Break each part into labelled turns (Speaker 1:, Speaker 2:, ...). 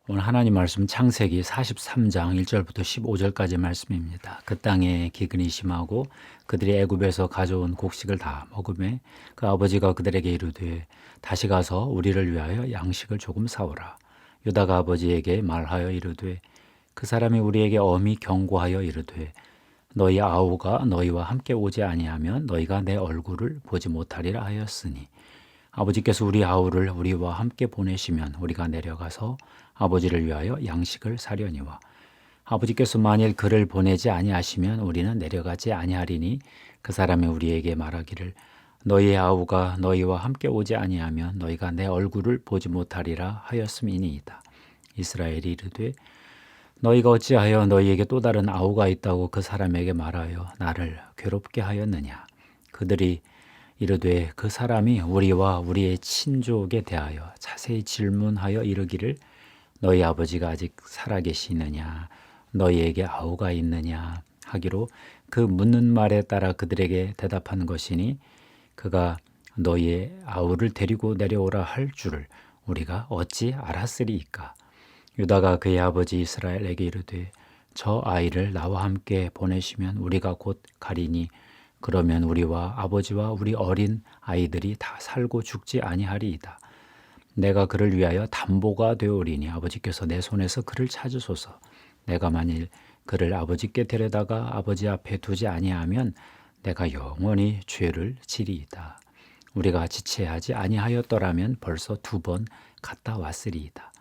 Speaker 1: 오늘 하나님 말씀 창세기 43장 1절부터 15절까지 말씀입니다. 그 땅에 기근이 심하고 그들이 애굽에서 가져온 곡식을 다 먹으매 그 아버지가 그들에게 이르되 다시 가서 우리를 위하여 양식을 조금 사오라. 유다가 아버지에게 말하여 이르되 그 사람이 우리에게 엄히 경고하여 이르되 너희 아우가 너희와 함께 오지 아니하면 너희가 내 얼굴을 보지 못하리라 하였으니 아버지께서 우리 아우를 우리와 함께 보내시면 우리가 내려가서 아버지를 위하여 양식을 사려니와 아버지께서 만일 그를 보내지 아니하시면 우리는 내려가지 아니하리니 그 사람이 우리에게 말하기를 너희의 아우가 너희와 함께 오지 아니하면 너희가 내 얼굴을 보지 못하리라 하였음이니이다. 이스라엘이 이르되 너희가 어찌하여 너희에게 또 다른 아우가 있다고 그 사람에게 말하여 나를 괴롭게 하였느냐. 그들이 이르되 그 사람이 우리와 우리의 친족에 대하여 자세히 질문하여 이르기를 너희 아버지가 아직 살아계시느냐 너희에게 아우가 있느냐 하기로 그 묻는 말에 따라 그들에게 대답한 것이니 그가 너희의 아우를 데리고 내려오라 할 줄을 우리가 어찌 알았으리이까. 유다가 그의 아버지 이스라엘에게 이르되 저 아이를 나와 함께 보내시면 우리가 곧 가리니 그러면 우리와 아버지와 우리 어린 아이들이 다 살고 죽지 아니하리이다. 내가 그를 위하여 담보가 되오리니 아버지께서 내 손에서 그를 찾으소서. 내가 만일 그를 아버지께 데려다가 아버지 앞에 두지 아니하면 내가 영원히 죄를 지리이다. 우리가 지체하지 아니하였더라면 벌써 2번 갔다 왔으리이다.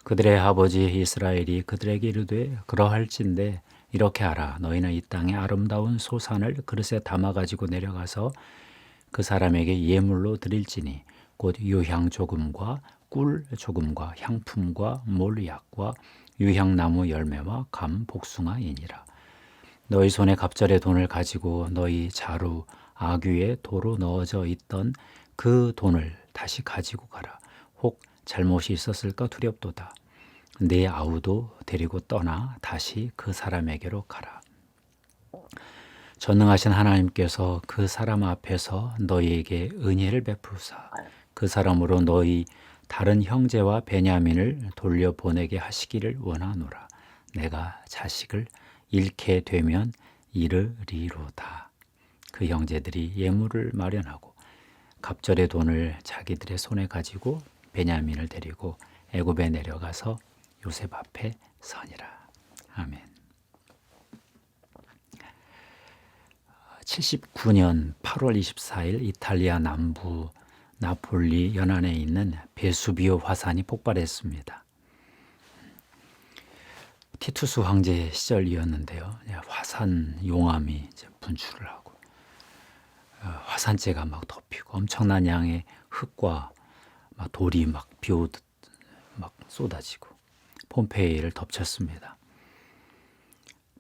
Speaker 1: 그들의 아버지 이스라엘이 그들에게 이르되 그러할진대 이렇게 하라. 너희는 이 땅의 아름다운 소산을 그릇에 담아 가지고 내려가서 그 사람에게 예물로 드릴지니 곧 유향 조금과 꿀 조금과 향품과 몰약과 유향나무 열매와 감 복숭아이니라. 너희 손에 갑절의 돈을 가지고 너희 자루 아귀에 도로 넣어져 있던 그 돈을 다시 가지고 가라. 혹 잘못이 있었을까 두렵도다. 네 아우도 데리고 떠나 다시 그 사람에게로 가라. 전능하신 하나님께서 그 사람 앞에서 너희에게 은혜를 베푸사 그 사람으로 너희 다른 형제와 베냐민을 돌려보내게 하시기를 원하노라. 내가 자식을 잃게 되면 이르리로다. 그 형제들이 예물을 마련하고 갑절의 돈을 자기들의 손에 가지고 베냐민을 데리고 애굽에 내려가서 요셉 앞에 서니라. 아멘. 79년 8월 24일 이탈리아 남부 나폴리 연안에 있는 베수비오 화산이 폭발했습니다. 티투스 황제 시절이었는데요. 화산 용암이 분출을 하고 화산재가 막 덮이고 엄청난 양의 흙과 막 돌이 막 비오듯 막 쏟아지고 폼페이를 덮쳤습니다.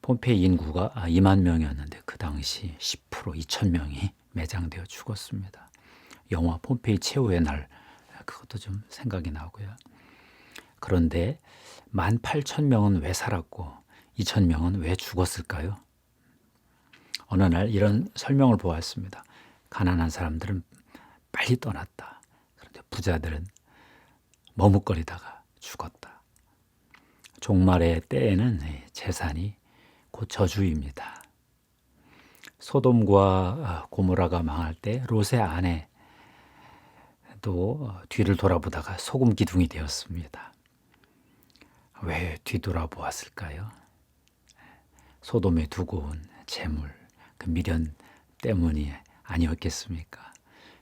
Speaker 1: 폼페이 인구가 2만 명이었는데 그 당시 10% 2천 명이 매장되어 죽었습니다. 영화 폼페이 최후의 날 그것도 좀 생각이 나고요. 그런데 18,000명은 왜 살았고 2,000명은 왜 죽었을까요? 어느 날 이런 설명을 보았습니다. 가난한 사람들은 빨리 떠났다. 그런데 부자들은 머뭇거리다가 죽었다. 종말의 때에는 재산이 곧 저주입니다. 소돔과 고모라가 망할 때 롯의 아내도 뒤를 돌아보다가 소금 기둥이 되었습니다. 왜 뒤돌아보았을까요? 소돔에 두고 온 재물, 그 미련 때문이 아니었겠습니까?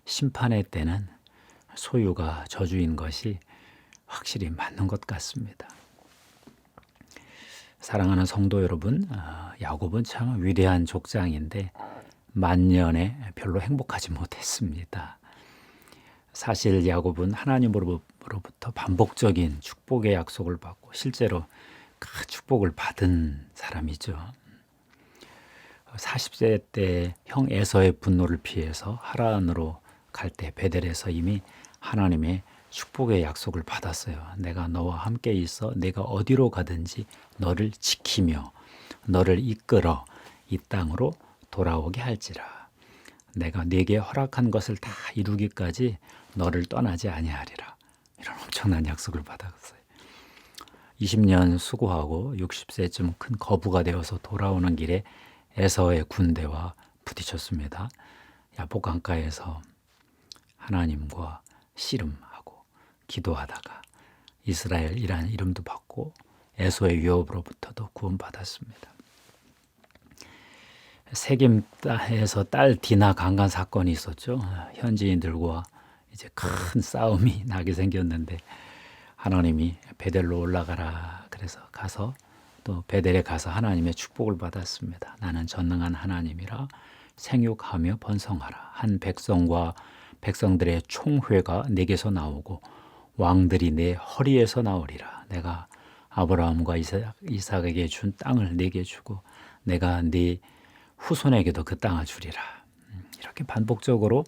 Speaker 1: 심판의 때는 소유가 저주인 것이 확실히 맞는 것 같습니다. 사랑하는 성도 여러분, 야곱은 참 위대한 족장인데 만년에 별로 행복하지 못했습니다. 사실 야곱은 하나님으로부터 반복적인 축복의 약속을 받고 실제로 그 축복을 받은 사람이죠. 40세 때 형 에서의 분노를 피해서 하란으로 갈 때 베델에서 이미 하나님의 축복의 약속을 받았어요. 내가 너와 함께 있어 내가 어디로 가든지 너를 지키며 너를 이끌어 이 땅으로 돌아오게 할지라. 내가 네게 허락한 것을 다 이루기까지 너를 떠나지 아니하리라. 이런 엄청난 약속을 받았어요. 20년 수고하고 60세쯤 큰 거부가 되어서 돌아오는 길에 에서의 군대와 부딪혔습니다. 야복 강가에서 하나님과 씨름하고 기도하다가 이스라엘이라는 이름도 받고 에서의 위협으로부터도 구원받았습니다. 세겜에서 딸 디나 강간 사건이 있었죠. 현지인들과 이제 큰 싸움이 나게 생겼는데 하나님이 베델로 올라가라 그래서 가서 또 베델에 가서 하나님의 축복을 받았습니다. 나는 전능한 하나님이라 생육하며 번성하라. 한 백성과 백성들의 총회가 내게서 나오고 왕들이 내 허리에서 나오리라. 내가 아브라함과 이삭에게 준 땅을 내게 주고 내가 네 후손에게도 그 땅을 주리라. 이렇게 반복적으로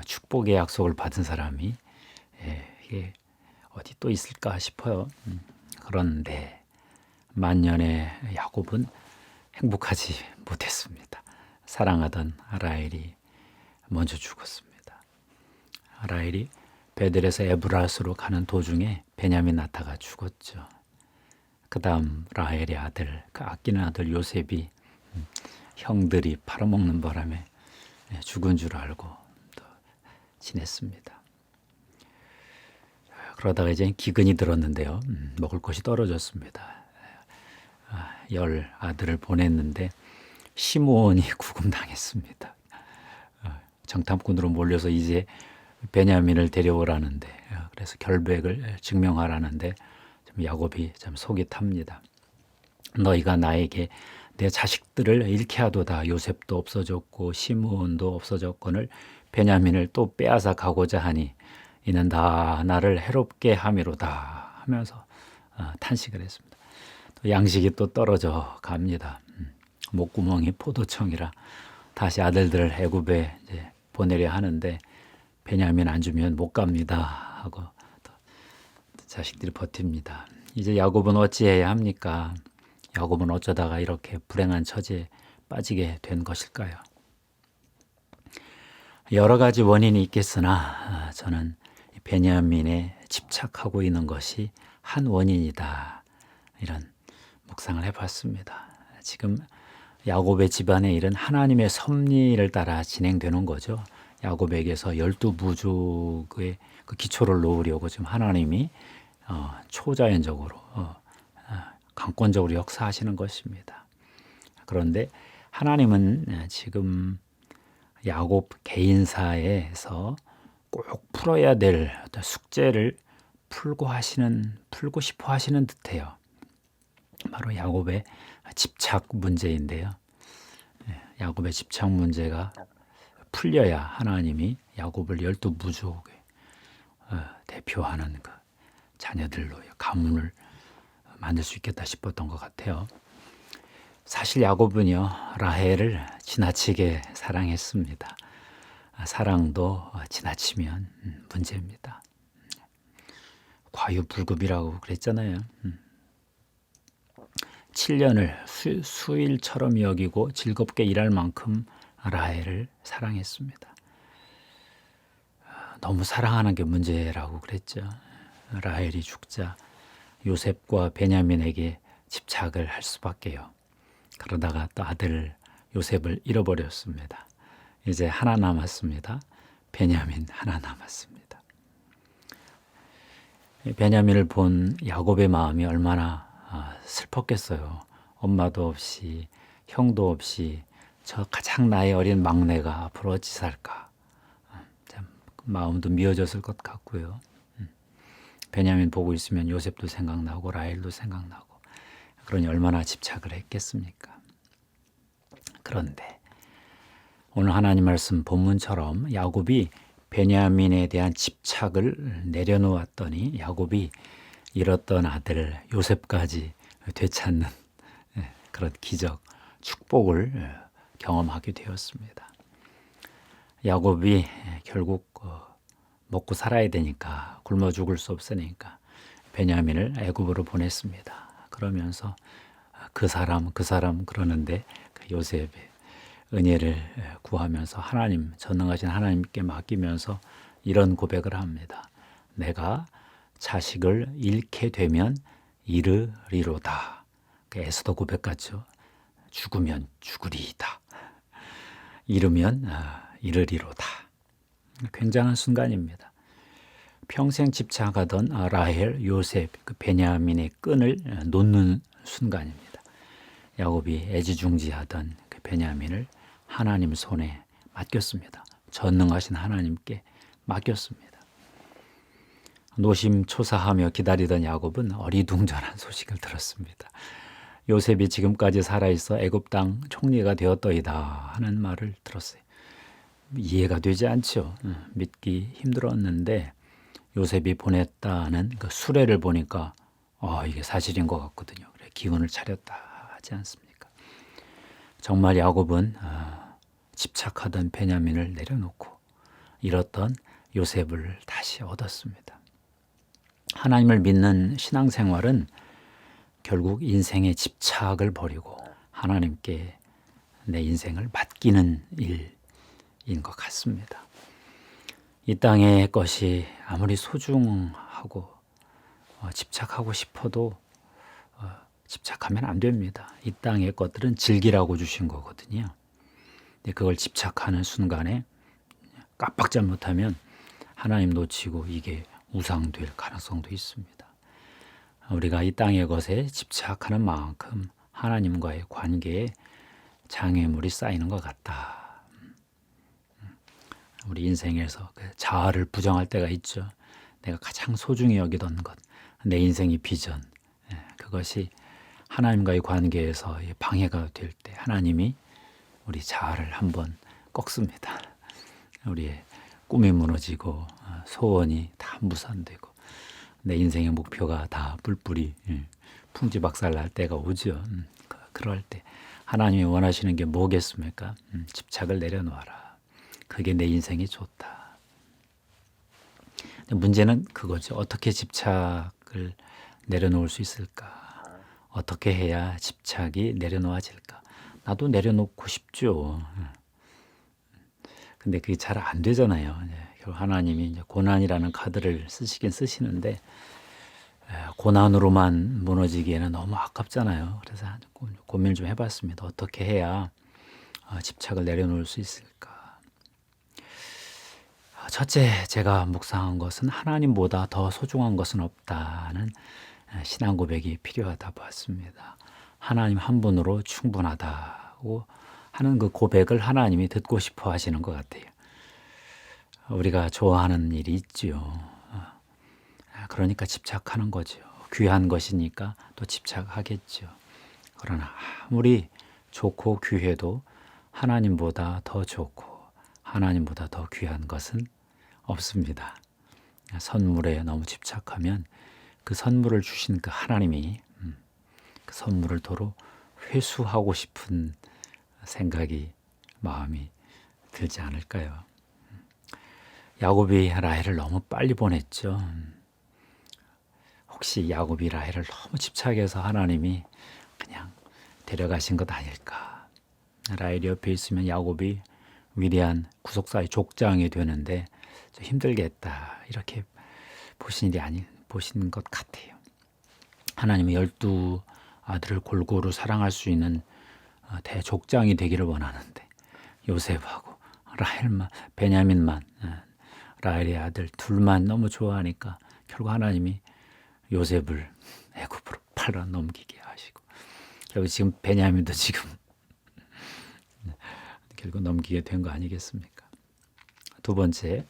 Speaker 1: 축복의 약속을 받은 사람이 이게 어디 또 있을까 싶어요. 그런데 만년의 야곱은 행복하지 못했습니다. 사랑하던 라헬이 먼저 죽었습니다. 라헬이 베델에서 에브라스로 가는 도중에 베냐민 나타가 죽었죠. 그 다음 라헬의 아들, 그 아끼는 아들 요셉이 형들이 팔아먹는 바람에 죽은 줄 알고 또 지냈습니다. 그러다가 이제 기근이 들었는데요. 먹을 것이 떨어졌습니다. 10 아들을 보냈는데 시므온이 구금당했습니다. 정탐꾼으로 몰려서 이제 베냐민을 데려오라는데 그래서 결백을 증명하라는데 야곱이 참 속이 탑니다. 너희가 나에게 내 자식들을 잃게 하도다. 요셉도 없어졌고 시므온도 없어졌거늘 베냐민을 또 빼앗아 가고자 하니 이는 다 나를 해롭게 함이로다 하면서 탄식을 했습니다. 또 양식이 또 떨어져 갑니다. 목구멍이 포도청이라 다시 아들들을 애굽에 이제 보내려 하는데 베냐민 안 주면 못 갑니다 하고 또 자식들이 버팁니다. 이제 야곱은 어찌해야 합니까? 야곱은 어쩌다가 이렇게 불행한 처지에 빠지게 된 것일까요? 여러 가지 원인이 있겠으나 저는 베냐민에 집착하고 있는 것이 한 원인이다. 이런 묵상을 해봤습니다. 지금 야곱의 집안의 일은 하나님의 섭리를 따라 진행되는 거죠. 야곱에게서 12부족의 그 기초를 놓으려고 지금 하나님이 초자연적으로 강권적으로 역사하시는 것입니다. 그런데 하나님은 지금 야곱 개인사에서 꼭 풀어야 될 어떤 숙제를 풀고 싶어 하시는 듯해요. 바로 야곱의 집착 문제인데요. 야곱의 집착 문제가 풀려야 하나님이 야곱을 12부족에 대표하는 그 자녀들로 가문을 만들 수 있겠다 싶었던 것 같아요. 사실 야곱은요, 라헬을 지나치게 사랑했습니다. 사랑도 지나치면 문제입니다. 과유불급이라고 그랬잖아요. 7년을 수일처럼 여기고 즐겁게 일할 만큼 라헬을 사랑했습니다. 너무 사랑하는 게 문제라고 그랬죠. 라헬이 죽자 요셉과 베냐민에게 집착을 할 수밖에요. 그러다가 또 아들 요셉을 잃어버렸습니다. 이제 하나 남았습니다. 베냐민 하나 남았습니다. 베냐민을 본 야곱의 마음이 얼마나 슬펐겠어요. 엄마도 없이 형도 없이 저 가장 나이 어린 막내가 앞으로 어찌 살까. 참 마음도 미어졌을 것 같고요. 베냐민 보고 있으면 요셉도 생각나고 라헬도 생각나고 그러니 얼마나 집착을 했겠습니까? 그런데 오늘 하나님 말씀 본문처럼 야곱이 베냐민에 대한 집착을 내려놓았더니 야곱이 잃었던 아들 요셉까지 되찾는 그런 기적, 축복을 경험하게 되었습니다. 야곱이 결국 먹고 살아야 되니까 굶어 죽을 수 없으니까 베냐민을 애굽으로 보냈습니다. 그러면서 그 사람 그러는데 그 요셉의 은혜를 구하면서 하나님 전능하신 하나님께 맡기면서 이런 고백을 합니다. 내가 자식을 잃게 되면 이르리로다. 그 에스더 고백 같죠. 죽으면 죽으리이다. 이르면 이르리로다. 굉장한 순간입니다. 평생 집착하던 라헬, 요셉, 그 베냐민의 끈을 놓는 순간입니다. 야곱이 애지중지하던 그 베냐민을 하나님 손에 맡겼습니다. 전능하신 하나님께 맡겼습니다. 노심초사하며 기다리던 야곱은 어리둥절한 소식을 들었습니다. 요셉이 지금까지 살아있어 애굽 땅 총리가 되었더이다 하는 말을 들었어요. 이해가 되지 않죠. 믿기 힘들었는데 요셉이 보냈다는 그 수레를 보니까 이게 사실인 것 같거든요. 그래, 기운을 차렸다 하지 않습니까? 정말 야곱은 집착하던 베냐민을 내려놓고 잃었던 요셉을 다시 얻었습니다. 하나님을 믿는 신앙생활은 결국 인생의 집착을 버리고 하나님께 내 인생을 맡기는 일인 것 같습니다. 이 땅의 것이 아무리 소중하고 집착하고 싶어도 집착하면 안 됩니다. 이 땅의 것들은 즐기라고 주신 거거든요. 근데 그걸 집착하는 순간에 깜빡 잘못하면 하나님 놓치고 이게 우상될 가능성도 있습니다. 우리가 이 땅의 것에 집착하는 만큼 하나님과의 관계에 장애물이 쌓이는 것 같다. 우리 인생에서 자아를 부정할 때가 있죠. 내가 가장 소중히 여기던 것, 내 인생의 비전, 그것이 하나님과의 관계에서 방해가 될 때 하나님이 우리 자아를 한번 꺾습니다. 우리의 꿈이 무너지고 소원이 다 무산되고 내 인생의 목표가 다 뿔뿔이 풍지박살날 때가 오죠. 그럴 때 하나님이 원하시는 게 뭐겠습니까? 집착을 내려놓아라. 그게 내 인생이 좋다. 문제는 그거죠. 어떻게 집착을 내려놓을 수 있을까? 어떻게 해야 집착이 내려놓아질까? 나도 내려놓고 싶죠. 근데 그게 잘 안 되잖아요. 결국 하나님이 이제 고난이라는 카드를 쓰시긴 쓰시는데 고난으로만 무너지기에는 너무 아깝잖아요. 그래서 고민을 좀 해봤습니다. 어떻게 해야 집착을 내려놓을 수 있을까? 첫째, 제가 묵상한 것은 하나님보다 더 소중한 것은 없다는 신앙 고백이 필요하다 봤습니다. 하나님 한 분으로 충분하다고 하는 그 고백을 하나님이 듣고 싶어 하시는 것 같아요. 우리가 좋아하는 일이 있지요. 그러니까 집착하는 거죠. 귀한 것이니까 또 집착하겠죠. 그러나 아무리 좋고 귀해도 하나님보다 더 좋고 하나님보다 더 귀한 것은 없습니다. 선물에 너무 집착하면 그 선물을 주신 그 하나님이 그 선물을 도로 회수하고 싶은 생각이 마음이 들지 않을까요? 야곱이 라헬을 너무 빨리 보냈죠. 혹시 야곱이 라헬을 너무 집착해서 하나님이 그냥 데려가신 것 아닐까? 라헬이 옆에 있으면 야곱이 위대한 구속사의 족장이 되는데 좀 힘들겠다 이렇게 보신 것 같아요. 하나님은 12 아들을 골고루 사랑할 수 있는 대족장이 되기를 원하는데 요셉하고 라헬만, 베냐민만, 라헬의 아들 둘만 너무 좋아하니까 결국 하나님이 요셉을 애굽으로 팔아 넘기게 하시고 결국 지금 베냐민도 지금 결국 넘기게 된 거 아니겠습니까? 두 번째,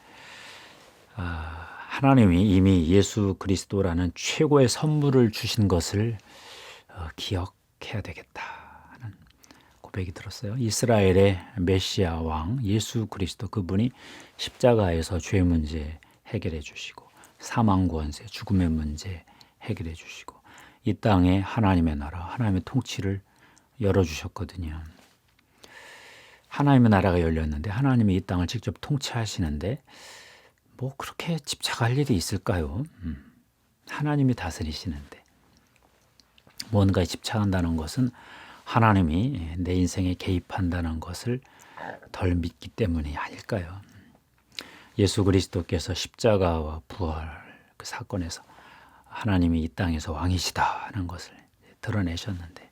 Speaker 1: 하나님이 이미 예수 그리스도라는 최고의 선물을 주신 것을 기억해야 되겠다 하는 고백이 들었어요. 이스라엘의 메시아 왕 예수 그리스도 그분이 십자가에서 죄 문제 해결해 주시고 사망 권세, 죽음의 문제 해결해 주시고 이 땅에 하나님의 나라, 하나님의 통치를 열어주셨거든요. 하나님의 나라가 열렸는데 하나님이 이 땅을 직접 통치하시는데 뭐 그렇게 집착할 일이 있을까요? 하나님이 다스리시는데 뭔가에 집착한다는 것은 하나님이 내 인생에 개입한다는 것을 덜 믿기 때문이 아닐까요? 예수 그리스도께서 십자가와 부활 그 사건에서 하나님이 이 땅에서 왕이시다 하는 것을 드러내셨는데,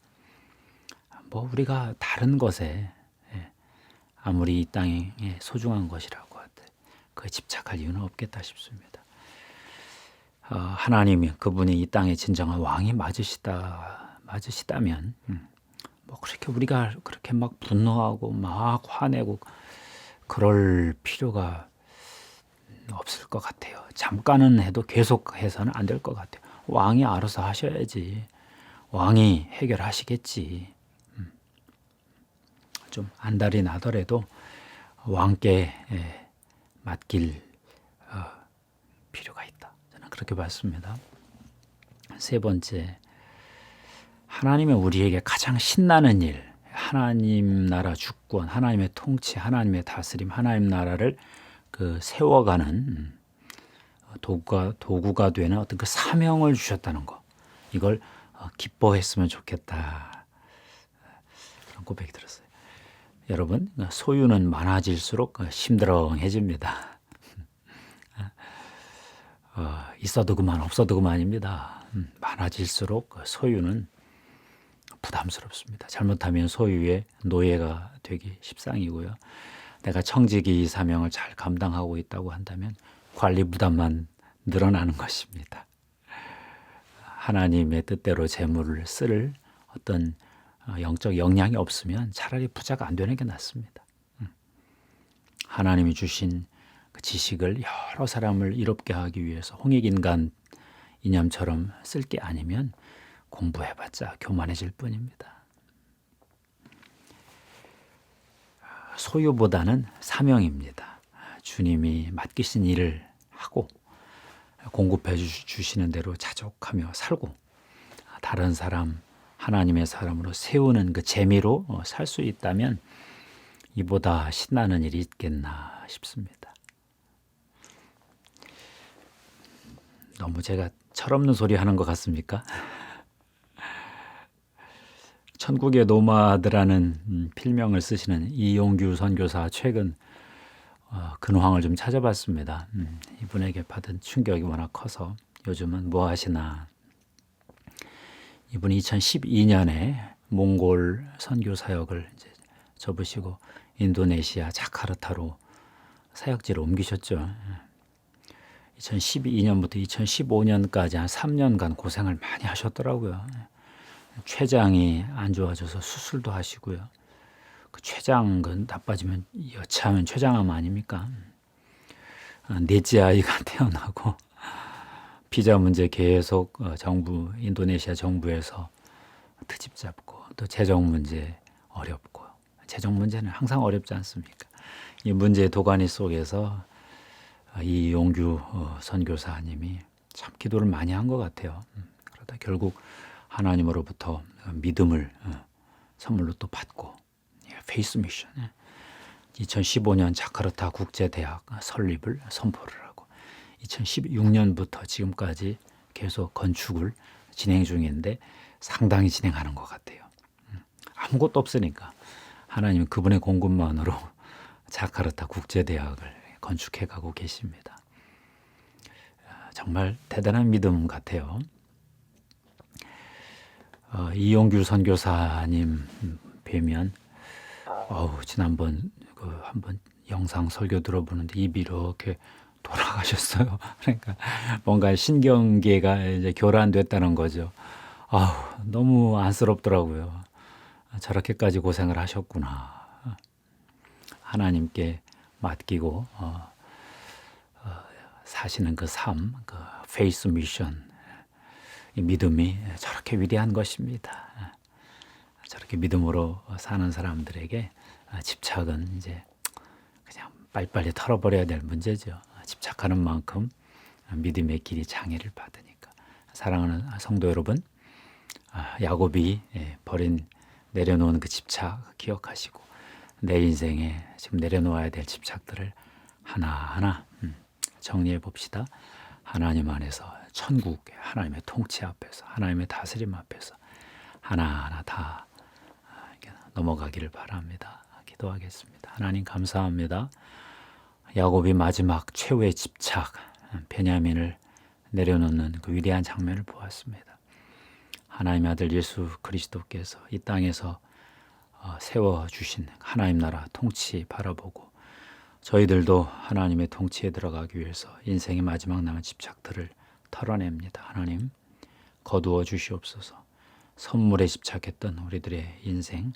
Speaker 1: 뭐 우리가 다른 것에 아무리 이 땅에 소중한 것이라고 하되 그에 집착할 이유는 없겠다 싶습니다. 하나님이 그분이 이 땅의 진정한 왕이 맞으시다면 뭐 그렇게 우리가 그렇게 막 분노하고 막 화내고 그럴 필요가 없을 것 같아요. 잠깐은 해도 계속해서는 안 될 것 같아요. 왕이 알아서 하셔야지. 왕이 해결하시겠지. 좀 안달이 나더라도 왕께 맡길 필요가 있다. 저는 그렇게 봤습니다. 세 번째, 하나님은 우리에게 가장 신나는 일, 하나님 나라 주권, 하나님의 통치, 하나님의 다스림, 하나님 나라를 세워가는 도구가 되는 어떤 그 사명을 주셨다는 거. 이걸 기뻐했으면 좋겠다. 그런 고백이 들었어요. 여러분, 소유는 많아질수록 심드렁해집니다. 있어도 그만 없어도 그만입니다. 많아질수록 소유는 부담스럽습니다. 잘못하면 소유의 노예가 되기 십상이고요. 내가 청지기 사명을 잘 감당하고 있다고 한다면 관리 부담만 늘어나는 것입니다. 하나님의 뜻대로 재물을 쓸 어떤 영적 역량이 없으면 차라리 부자가 안 되는 게 낫습니다. 하나님이 주신 그 지식을 여러 사람을 이롭게 하기 위해서 홍익인간 이념처럼 쓸 게 아니면 공부해봤자 교만해질 뿐입니다. 소유보다는 사명입니다. 주님이 맡기신 일을 하고 공급해 주시는 대로 자족하며 살고 다른 사람, 하나님의 사람으로 세우는 그 재미로 살 수 있다면 이보다 신나는 일이 있겠나 싶습니다. 너무 제가 철없는 소리 하는 것 같습니까? 천국의 노마드라는 필명을 쓰시는 이용규 선교사 최근 근황을 좀 찾아봤습니다. 이분에게 받은 충격이 워낙 커서 요즘은 뭐 하시나. 이분이 2012년에 몽골 선교 사역을 이제 접으시고 인도네시아 자카르타로 사역지를 옮기셨죠. 2012년부터 2015년까지 한 3년간 고생을 많이 하셨더라고요. 췌장이 안 좋아져서 수술도 하시고요. 그 췌장 나빠지면 여차하면 췌장암 아닙니까? 넷째 아이가 태어나고 비자 문제 계속 인도네시아 정부에서 트집 잡고 또 재정 문제 어렵고, 재정 문제는 항상 어렵지 않습니까? 이 문제의 도가니 속에서 이 용규 선교사님이 참 기도를 많이 한 것 같아요. 그러다 결국 하나님으로부터 믿음을 선물로 또 받고 페이스 미션 2015년 자카르타 국제대학 설립을 선포를 하고 2016년부터 지금까지 계속 건축을 진행 중인데 상당히 진행하는 것 같아요. 아무것도 없으니까 하나님 그분의 공급만으로 자카르타 국제대학을 건축해 가고 계십니다. 정말 대단한 믿음 같아요. 이용규 선교사님 뵈면 지난번 한번 영상 설교 들어보는데 입이 이렇게 돌아가셨어요. 그러니까 뭔가 신경계가 이제 교란됐다는 거죠. 너무 안쓰럽더라고요. 저렇게까지 고생을 하셨구나. 하나님께 맡기고 사시는 그 삶, 그 페이스 미션, 이 믿음이 저렇게 위대한 것입니다. 저렇게 믿음으로 사는 사람들에게 집착은 이제 그냥 빨리빨리 털어버려야 될 문제죠. 집착하는 만큼 믿음의 길이 장애를 받으니까. 사랑하는 성도 여러분, 야곱이 내려놓은 그 집착 기억하시고 내 인생에 지금 내려놓아야 될 집착들을 하나하나 정리해 봅시다. 하나님 안에서 천국, 하나님의 통치 앞에서, 하나님의 다스림 앞에서 하나하나 다 넘어가기를 바랍니다. 기도하겠습니다. 하나님 감사합니다. 야곱이 마지막 최후의 집착, 베냐민을 내려놓는 그 위대한 장면을 보았습니다. 하나님의 아들 예수 그리스도께서 이 땅에서 세워주신 하나님 나라 통치 바라보고 저희들도 하나님의 통치에 들어가기 위해서 인생의 마지막 남은 집착들을 털어냅니다. 하나님 거두어 주시옵소서. 선물에 집착했던 우리들의 인생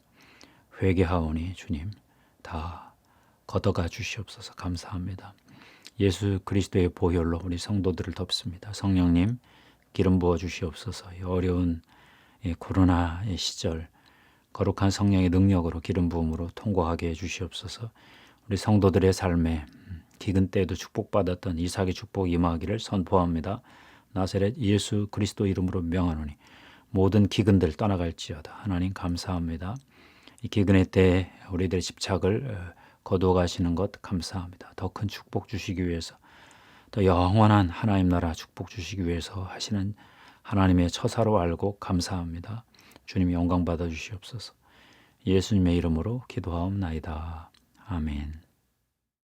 Speaker 1: 회개하오니 주님 다 걷어가 주시옵소서. 감사합니다. 예수 그리스도의 보혈로 우리 성도들을 덮습니다. 성령님 기름 부어 주시옵소서. 이 어려운 코로나의 시절 거룩한 성령의 능력으로 기름 부음으로 통과하게 해 주시옵소서. 우리 성도들의 삶에 기근 때에도 축복받았던 이삭의 축복 임하기를 선포합니다. 나사렛 예수 그리스도 이름으로 명하노니 모든 기근들 떠나갈지어다. 하나님 감사합니다. 이 기근의 때에 우리들의 집착을 거두어 가시는 것 감사합니다. 더 큰 축복 주시기 위해서 더 영원한 하나님 나라 축복 주시기 위해서 하시는 하나님의 처사로 알고 감사합니다. 주님 영광 받아 주시옵소서. 예수님의 이름으로 기도하옵나이다. 아멘.